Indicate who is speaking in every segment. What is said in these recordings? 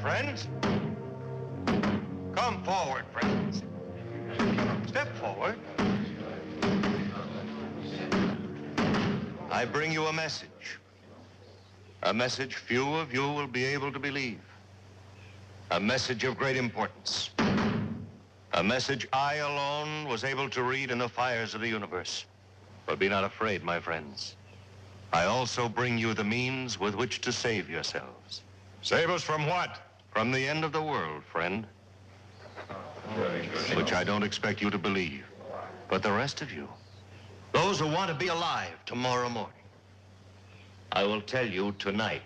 Speaker 1: friends. Come forward, friends. Step forward. I bring you a message. A message few of you will be able to believe. A message of great importance. A message I alone was able to read in the fires of the universe. But be not afraid, my friends. I also bring you the means with which to save yourselves.
Speaker 2: Save us from what?
Speaker 1: From the end of the world, friend. Which I don't expect you to believe. But the rest of you, those who want to be alive tomorrow morning, I will tell you tonight.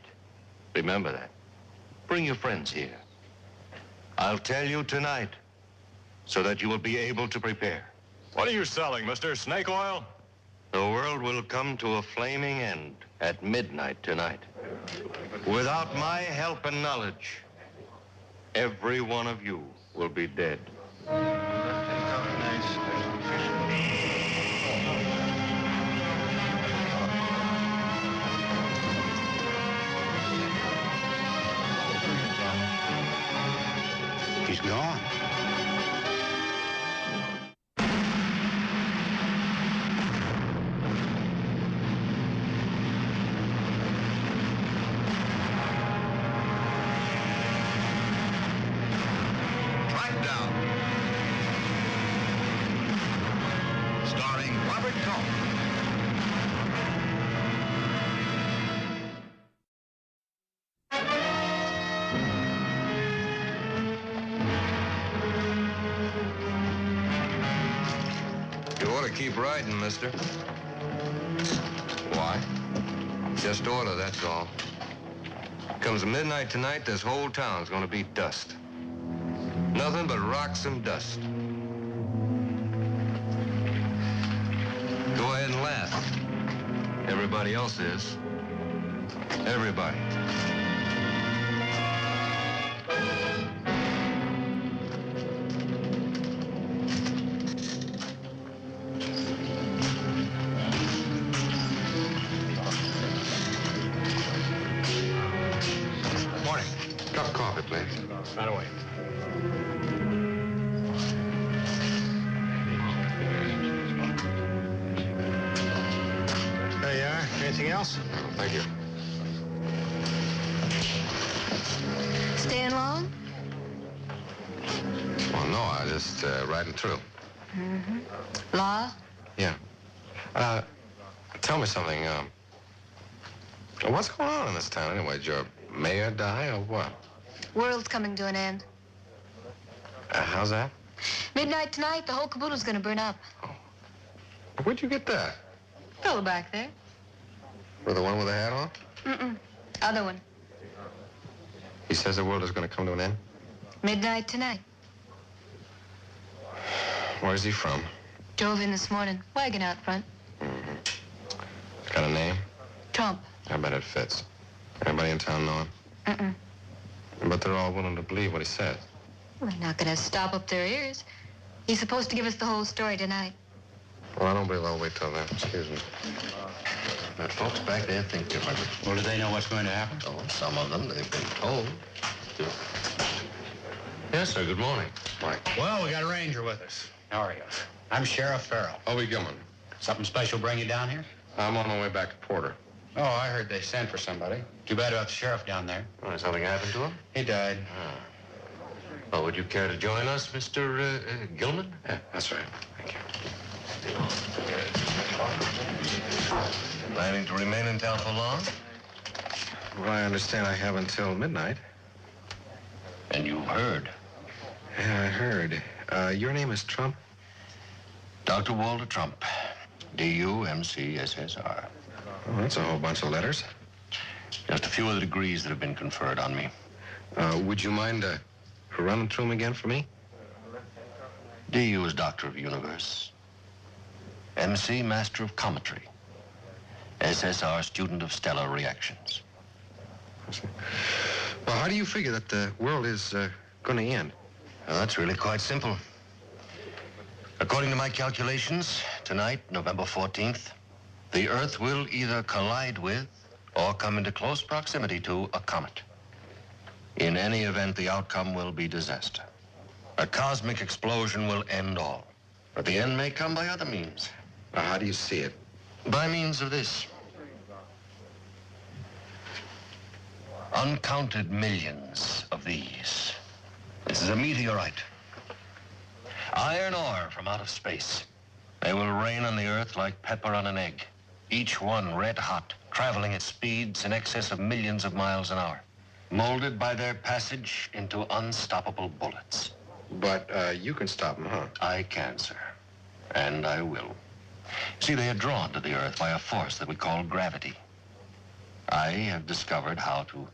Speaker 1: Remember that. Bring your friends here. I'll tell you tonight so that you will be able to prepare.
Speaker 2: What are you selling, mister? Snake oil?
Speaker 1: The world will come to a flaming end at midnight tonight. Without my help and knowledge, every one of you will be dead.
Speaker 3: He's gone.
Speaker 4: Trackdown. Starring Robert Cohn.
Speaker 5: You ought to keep riding, mister. Why? Just order, that's all. Comes midnight tonight, this whole town's gonna be dust. Nothing but rocks and dust. Go ahead and laugh. Everybody else is. Everybody.
Speaker 2: Morning.
Speaker 5: Cup of coffee, please.
Speaker 2: Right away. There you are. Anything else?
Speaker 5: Oh, thank you.
Speaker 6: Staying long?
Speaker 5: Well, no, I just riding through.
Speaker 6: Mm-hmm. Law?
Speaker 5: Yeah. Tell me something. What's going on in this town anyway? Did your mayor die or what?
Speaker 6: World's coming to an end.
Speaker 5: How's that?
Speaker 6: Midnight tonight, the whole caboodle's gonna burn up.
Speaker 5: Oh. Where'd you get that?
Speaker 6: Fellow back there.
Speaker 5: With the one with the hat on?
Speaker 6: Mm-mm. Other one.
Speaker 5: He says the world is going to come to an end?
Speaker 6: Midnight tonight.
Speaker 5: Where's he from?
Speaker 6: Drove in this morning. Wagon out front.
Speaker 5: Mm-hmm. It's got a name?
Speaker 6: Trump.
Speaker 5: I bet it fits. Anybody in town know him?
Speaker 6: Mm-mm.
Speaker 5: But they're all willing to believe what he says.
Speaker 6: Well, they're not gonna stop up their ears. He's supposed to give us the whole story tonight.
Speaker 5: Well, I don't believe I'll wait till then. Excuse me.
Speaker 4: But folks back there think differently.
Speaker 3: Well, do they know what's going to happen?
Speaker 4: Oh, some of them, they've been told.
Speaker 5: Yes, sir. Good morning. Mike.
Speaker 3: Well, we got a ranger with us. How are you? I'm Sheriff Farrell.
Speaker 5: Hobie Gilman.
Speaker 3: Something special bring you down here?
Speaker 5: I'm on my way back to Porter.
Speaker 3: Oh, I heard they sent for somebody. Too bad about the sheriff down there.
Speaker 5: Oh, something happened to him?
Speaker 3: He died.
Speaker 5: Oh, would you care to join us, Mr. Gilman? Yeah, that's right. Thank you.
Speaker 4: Planning to remain in town for long?
Speaker 5: Well, I understand I have until midnight.
Speaker 4: And you've heard.
Speaker 5: Yeah, I heard. Your name is Trump?
Speaker 4: Dr. Walter Trump. D-U-M-C-S-S-R.
Speaker 5: Oh, that's a whole bunch of letters.
Speaker 4: Just a few of the degrees that have been conferred on me.
Speaker 5: Would you mind running through them again for me?
Speaker 4: D.U. is Doctor of Universe. M.C. Master of Cometry. S.S.R. Student of Stellar Reactions.
Speaker 5: Well, how do you figure that the world is going to end?
Speaker 4: Well, that's really quite simple. According to my calculations, tonight, November 14th, the Earth will either collide with or come into close proximity to a comet. In any event, the outcome will be disaster. A cosmic explosion will end all. But the end may come by other means.
Speaker 5: Now, how do you see it?
Speaker 4: By means of this. Uncounted millions of these. This is a meteorite. Iron ore from out of space. They will rain on the earth like pepper on an egg. Each one red hot, traveling at speeds in excess of millions of miles an hour. Molded by their passage into unstoppable bullets.
Speaker 5: But you can stop them, huh?
Speaker 4: I can, sir. And I will. See, they are drawn to the earth by a force that we call gravity. I have discovered how to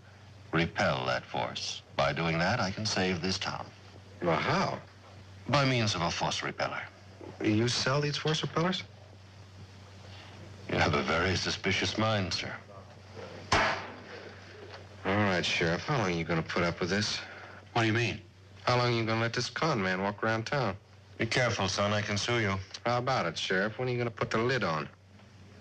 Speaker 4: repel that force. By doing that, I can save this town.
Speaker 5: Well, how?
Speaker 4: By means of a force repeller.
Speaker 5: You sell these force repellers?
Speaker 4: You have a very suspicious mind, sir.
Speaker 5: All right, Sheriff. How long are you going to put up with this?
Speaker 3: What do you mean?
Speaker 5: How long are you going to let this con man walk around town?
Speaker 4: Be careful, son. I can sue you.
Speaker 5: How about it, Sheriff? When are you going to put the lid on?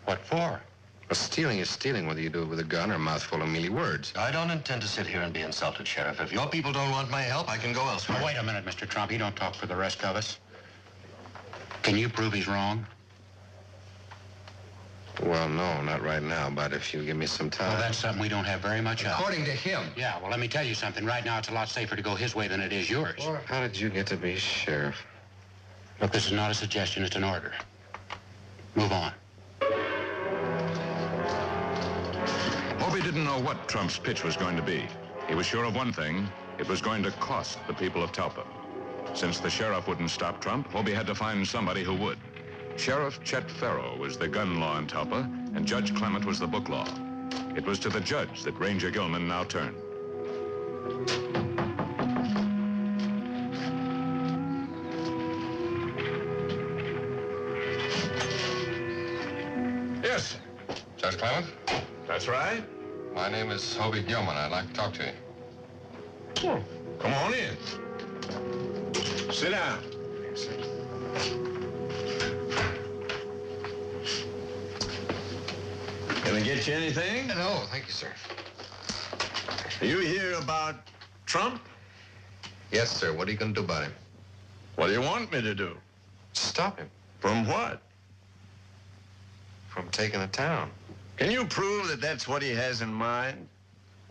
Speaker 3: What for?
Speaker 5: Well, stealing is stealing, whether you do it with a gun or a mouthful of mealy words.
Speaker 4: I don't intend to sit here and be insulted, Sheriff. If your people don't want my help, I can go elsewhere.
Speaker 3: Wait a minute, Mr. Trump. You don't talk for the rest of us. Can you prove he's wrong?
Speaker 5: Well, no, not right now, but if you give me some time.
Speaker 3: Well, that's something we don't have very much of.
Speaker 5: According to him.
Speaker 3: Yeah, well, let me tell you something. Right now, it's a lot safer to go his way than it is yours.
Speaker 5: Well, how did you get to be sheriff?
Speaker 3: Look, this is not a suggestion. It's an order. Move on.
Speaker 2: Hobie didn't know what Trump's pitch was going to be. He was sure of one thing. It was going to cost the people of Talpa. Since the sheriff wouldn't stop Trump, Hobie had to find somebody who would. Sheriff Chet Farrow was the gun law in Talpa, and Judge Clement was the book law. It was to the judge that Ranger Gilman now turned.
Speaker 5: Yes. Judge Clement?
Speaker 2: That's right.
Speaker 5: My name is Hoby Gilman. I'd like to talk to you.
Speaker 2: Oh, come on in. Sit down. Can I get you anything?
Speaker 5: No, thank you, sir.
Speaker 2: You hear about Trump?
Speaker 5: Yes, sir. What are you going to do about him?
Speaker 2: What do you want me to do?
Speaker 5: Stop him
Speaker 2: From what?
Speaker 5: from taking a town.
Speaker 2: Can you prove that that's what he has in mind?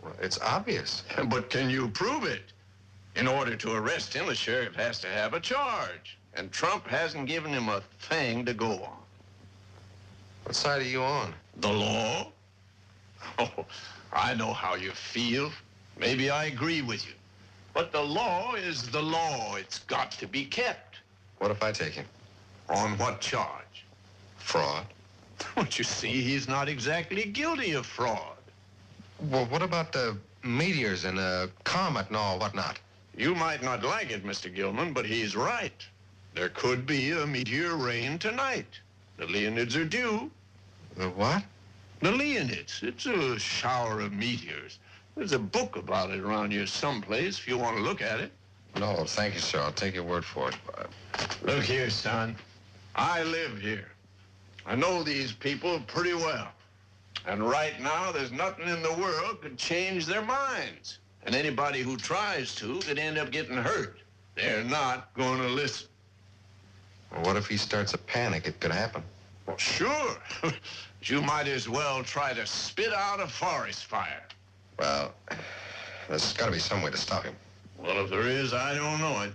Speaker 5: Well, it's obvious.
Speaker 2: But can you prove it? In order to arrest him, the sheriff has to have a charge. And Trump hasn't given him a thing to go on.
Speaker 5: What side are you on?
Speaker 2: The law? Oh, I know how you feel. Maybe I agree with you. But the law is the law. It's got to be kept.
Speaker 5: What if I take him?
Speaker 2: On what charge?
Speaker 5: Fraud.
Speaker 2: Don't you see, he's not exactly guilty of fraud.
Speaker 5: Well, what about the meteors and the comet and all whatnot?
Speaker 2: You might not like it, Mr. Gilman, but he's right. There could be a meteor rain tonight. The Leonids are due.
Speaker 5: The what?
Speaker 2: The Leonids. It's a shower of meteors. There's a book about it around here someplace if you want to look at it.
Speaker 5: No, thank you, sir. I'll take your word for it.
Speaker 2: Look here, son. I live here. I know these people pretty well. And right now, there's nothing in the world could change their minds. And anybody who tries to could end up getting hurt. They're not going to listen.
Speaker 5: Well, what if he starts a panic? It could happen.
Speaker 2: Well, sure. But you might as well try to spit out a forest fire.
Speaker 5: Well, there's got to be some way to stop him.
Speaker 2: Well, if there is, I don't know it.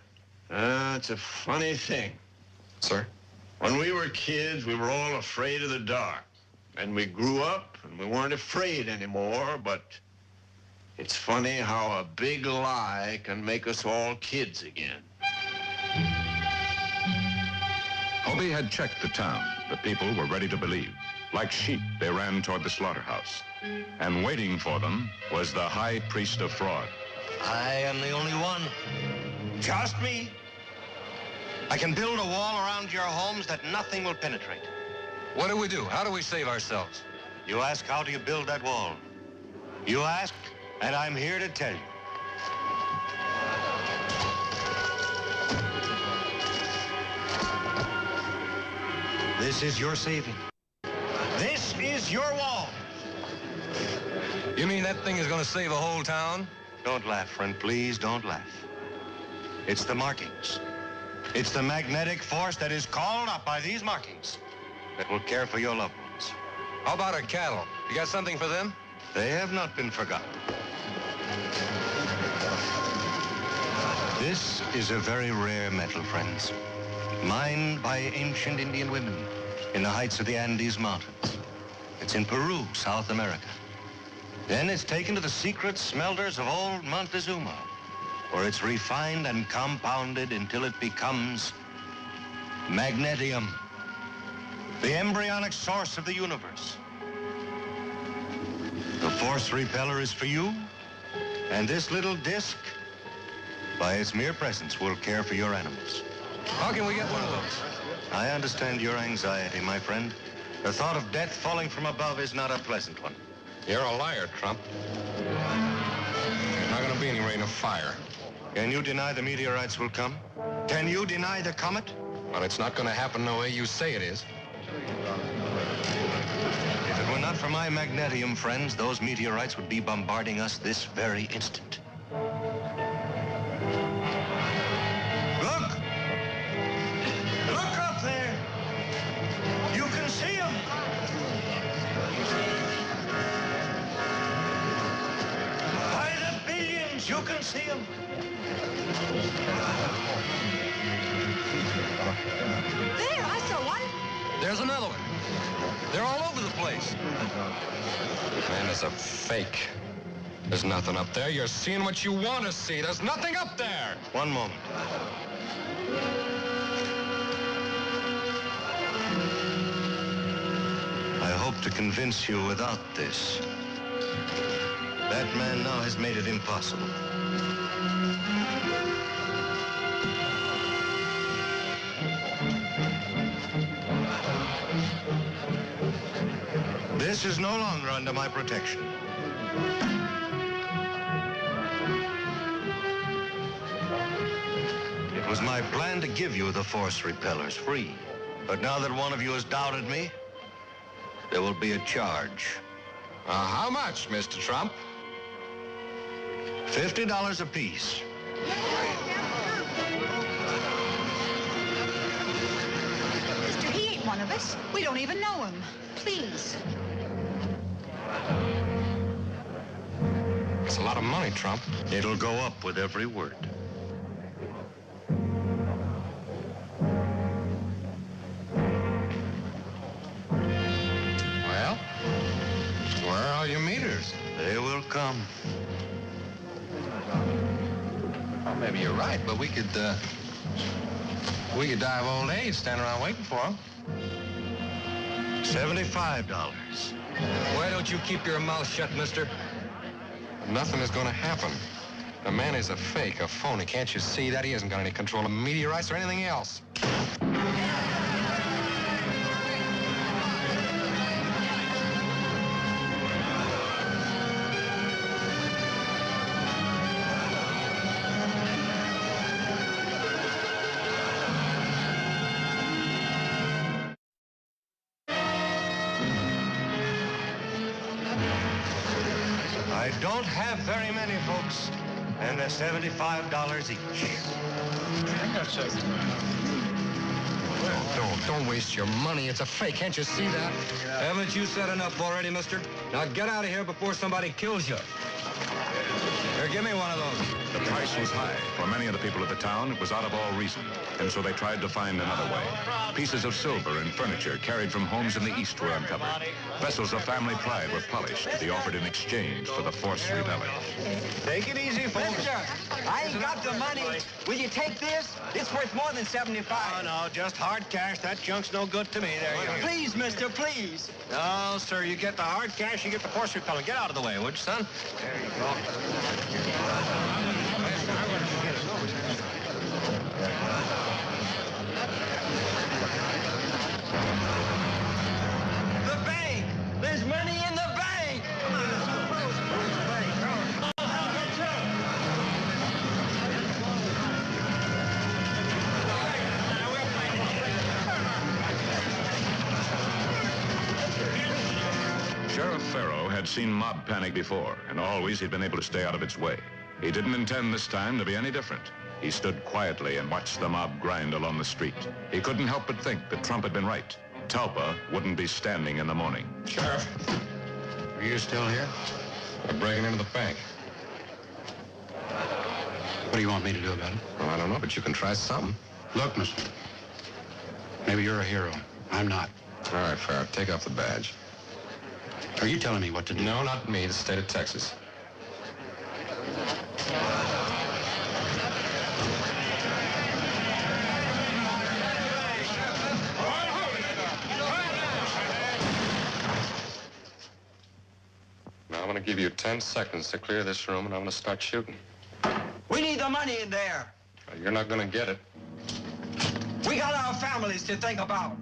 Speaker 2: It's a funny thing.
Speaker 5: Sir?
Speaker 2: When we were kids, we were all afraid of the dark. And we grew up, and we weren't afraid anymore, but it's funny how a big lie can make us all kids again.
Speaker 7: Hobie had checked the town. The people were ready to believe. Like sheep, they ran toward the slaughterhouse. And waiting for them was the high priest of fraud.
Speaker 4: I am the only one. Just me. I can build a wall around your homes that nothing will penetrate.
Speaker 5: What do we do? How do we save ourselves?
Speaker 4: You ask, how do you build that wall? You ask, and I'm here to tell you. This is your saving. This is your wall.
Speaker 5: You mean that thing is going to save a whole town?
Speaker 1: Don't laugh, friend. Please don't laugh. It's the markings. It's the magnetic force that is called up by these markings that will care for your loved ones.
Speaker 5: How about our cattle? You got something for them?
Speaker 1: They have not been forgotten. This is a very rare metal, friends. Mined by ancient Indian women in the heights of the Andes Mountains. It's in Peru, South America. Then it's taken to the secret smelters of old Montezuma, where it's refined and compounded until it becomes magnetium, the embryonic source of the universe. The force repeller is for you, and this little disc, by its mere presence, will care for your animals.
Speaker 5: How can we get one of those?
Speaker 1: I understand your anxiety, my friend. The thought of death falling from above is not a pleasant one.
Speaker 5: You're a liar, Trump. There's not going to be any rain of fire.
Speaker 1: Can you deny the meteorites will come? Can you deny the comet?
Speaker 5: Well, it's not going to happen the way you say it is.
Speaker 1: If it were not for my magnetium, friends, those meteorites would be bombarding us this very instant. Look! Look up there! You can see them! By the billions, you can see them!
Speaker 6: There, I saw one.
Speaker 5: There's another one. They're all over the place. Man, it's a fake. There's nothing up there. You're seeing what you want to see. There's nothing up there.
Speaker 1: One moment. I hope to convince you without this. That man now has made it impossible. This is no longer under my protection. It was my plan to give you the force repellers free. But now that one of you has doubted me, there will be a charge.
Speaker 5: How much, Mr. Trump?
Speaker 1: $50 apiece.
Speaker 6: Mister, he ain't one of us. We don't even know him. Please.
Speaker 5: It's a lot of money, Trump.
Speaker 1: It'll go up with every word.
Speaker 5: Well, where are your meters?
Speaker 1: They will come.
Speaker 5: Well, maybe you're right, but we could die of old age standing around waiting for them.
Speaker 1: $75.
Speaker 5: Why don't you keep your mouth shut, mister? Nothing is going to happen. The man is a fake, a phony. Can't you see that? He hasn't got any control of meteorites or anything else.
Speaker 1: I don't have very many, folks, and they're $75 each.
Speaker 5: Don't waste your money. It's a fake. Can't you see that?
Speaker 8: Haven't you said enough already, mister? Now get out of here before somebody kills you. Here, give me one of those.
Speaker 2: The price was high. For many of the people of the town, it was out of all reason. And so they tried to find another way. Pieces of silver and furniture carried from homes in the East were uncovered. Vessels of family pride were polished to be offered in exchange for the force repeller.
Speaker 1: Take it easy, folks.
Speaker 8: Mister, I ain't got the money. Will you take this? It's worth more than 75.
Speaker 1: No, just hard cash. That junk's no good to me. There you go.
Speaker 8: Please, mister, please.
Speaker 1: No, sir, you get the hard cash, you get the force repeller. Get out of the way, would you, son? There you go.
Speaker 8: The bank! There's money in the bank!
Speaker 2: Sheriff Farrow had seen mob panic before, and always he'd been able to stay out of its way. He didn't intend this time to be any different. He stood quietly and watched the mob grind along the street. He couldn't help but think that Trump had been right. Talpa wouldn't be standing in the morning.
Speaker 3: Sheriff, are you still here?
Speaker 5: We're breaking into the bank.
Speaker 3: What do you want me to do about it?
Speaker 5: Well, I don't know, but you can try something.
Speaker 3: Look, mister, maybe you're a hero. I'm not.
Speaker 5: All right, Farrah, take off the badge.
Speaker 3: Are you telling me what to do?
Speaker 5: No, not me, the state of Texas. Now, I'm going to give you 10 seconds to clear this room, and I'm going to start shooting.
Speaker 8: We need the money in there.
Speaker 5: You're not going to get it.
Speaker 8: We got our families to think about.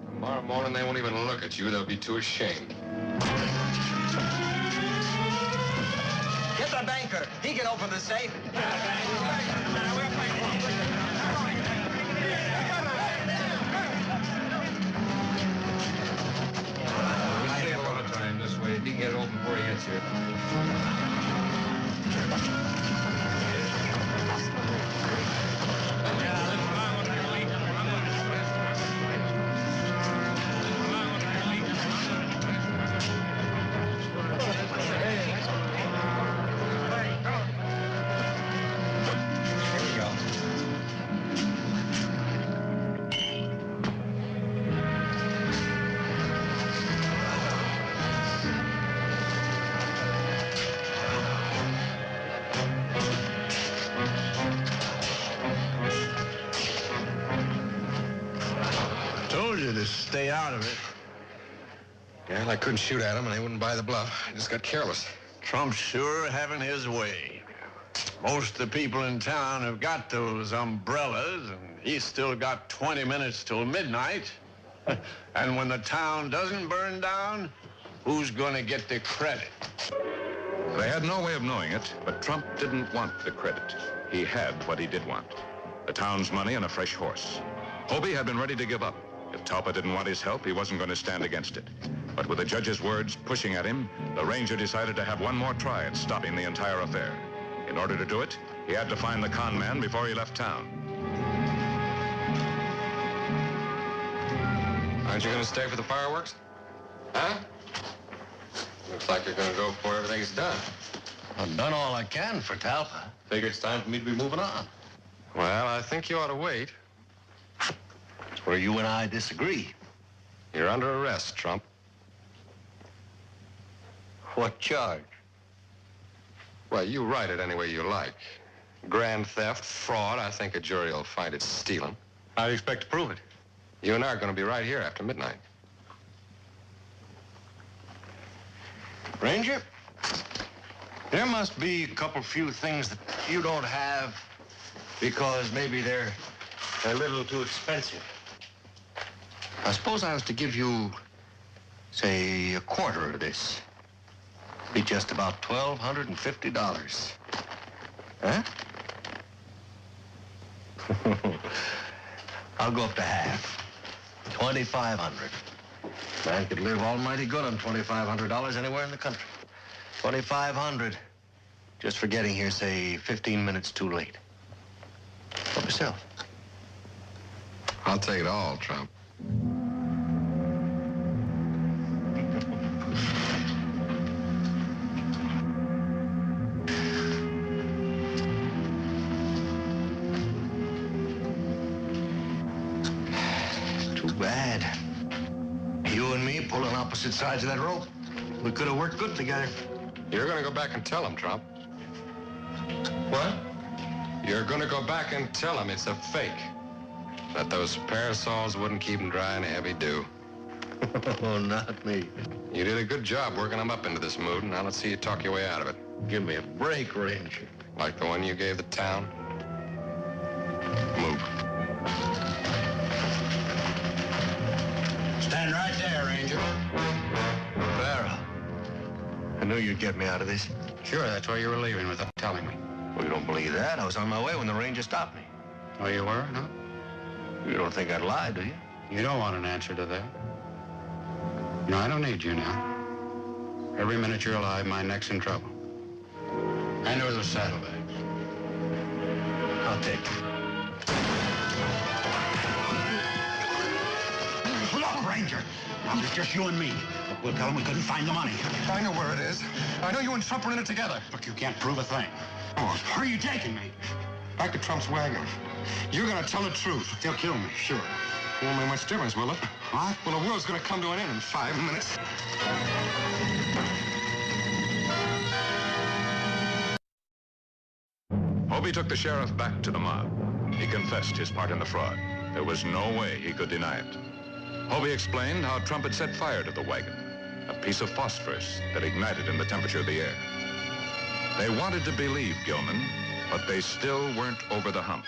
Speaker 5: Tomorrow morning, they won't even look at you. They'll be too ashamed.
Speaker 8: Get the banker. He can open the safe. Stay up all the time this way. He can get it open before he gets here.
Speaker 9: Stay out of it.
Speaker 5: Yeah, I couldn't shoot at them, and they wouldn't buy the bluff. I just got careless.
Speaker 9: Trump's sure having his way. Most of the people in town have got those umbrellas, and he's still got 20 minutes till midnight. And when the town doesn't burn down, who's going to get the credit?
Speaker 2: They had no way of knowing it, but Trump didn't want the credit. He had what he did want. The town's money and a fresh horse. Hoby had been ready to give up. If Talpa didn't want his help, he wasn't going to stand against it. But with the judge's words pushing at him, the ranger decided to have one more try at stopping the entire affair. In order to do it, he had to find the con man before he left town.
Speaker 5: Aren't you going to stay for the fireworks? Huh? Looks like you're going to go before everything's done.
Speaker 4: I've done all I can for Talpa.
Speaker 5: Figure it's time for me to be moving on. Well, I think you ought to wait.
Speaker 4: It's where you and I disagree.
Speaker 5: You're under arrest, Trump.
Speaker 4: What charge?
Speaker 5: Well, you write it any way you like. Grand theft, fraud, I think a jury will find it's stealing.
Speaker 4: How do you expect to prove it?
Speaker 5: You and I are going to be right here after midnight.
Speaker 4: Ranger, there must be a few things that you don't have because maybe they're a little too expensive. I suppose I was to give you, say, a quarter of this. Be just about $1,250. Huh? I'll go up to half. $2,500. Man could live almighty good on $2,500 anywhere in the country. $2,500 just for getting here, say, 15 minutes too late. Help yourself.
Speaker 5: I'll take it all, Trump.
Speaker 4: Too bad. You and me pulling opposite sides of that rope. We could have worked good together.
Speaker 5: You're going to go back and tell him, Trump.
Speaker 4: What?
Speaker 5: You're going to go back and tell him it's a fake. That those parasols wouldn't keep him dry in a heavy dew.
Speaker 4: Oh, not me.
Speaker 5: You did a good job working him up into this mood, and now let's see you talk your way out of it.
Speaker 4: Give me a break, Ranger.
Speaker 5: Like the one you gave the town. Move.
Speaker 9: Stand right there, Ranger.
Speaker 4: Vera, I knew you'd get me out of this.
Speaker 3: Sure, that's why you were leaving without telling me.
Speaker 4: Well, you don't believe that. I was on my way when the Ranger stopped me.
Speaker 3: Oh, you were, huh?
Speaker 4: You don't think I'd lie, do you?
Speaker 3: You don't want an answer to that. No, I don't need you now. Every minute you're alive, my neck's in trouble. Hand over those saddlebags. take. Look, Ranger, now it's just you and me. Look, we'll tell him we couldn't find the money.
Speaker 5: I know where it is. I know you and Trump were in it together.
Speaker 3: Look, you can't prove a thing. Oh, where are you taking me?
Speaker 5: Back to Trump's wagon. You're gonna tell the truth.
Speaker 3: They'll kill me, sure.
Speaker 5: Won't make much difference, will it?
Speaker 3: What?
Speaker 5: Well, the world's gonna come to an end in 5 minutes.
Speaker 2: Hoby took the sheriff back to the mob. He confessed his part in the fraud. There was no way he could deny it. Hoby explained how Trump had set fire to the wagon, a piece of phosphorus that ignited in the temperature of the air. They wanted to believe Gilman, but they still weren't over the hump.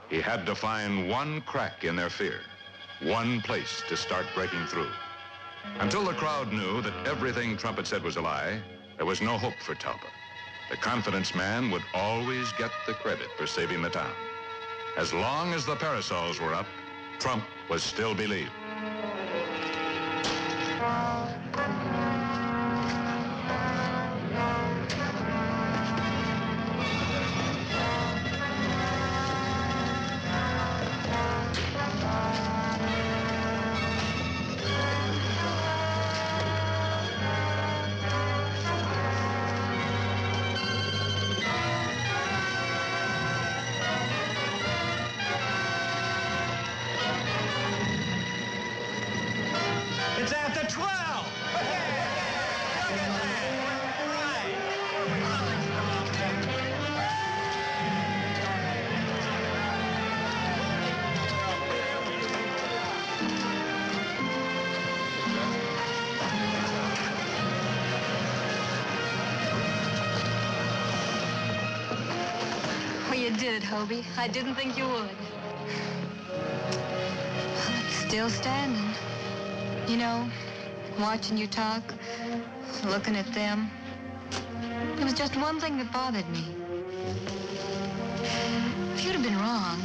Speaker 2: He had to find one crack in their fear, one place to start breaking through. Until the crowd knew that everything Trump had said was a lie, there was no hope for Talpa. The confidence man would always get the credit for saving the town. As long as the parasols were up, Trump was still believed.
Speaker 8: It's after 12!
Speaker 6: Well, you did it, Hobie. I didn't think you would. Well, it's still standing. You know, watching you talk, looking at them. There was just one thing that bothered me. If you'd have been wrong,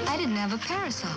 Speaker 6: I didn't have a parasol.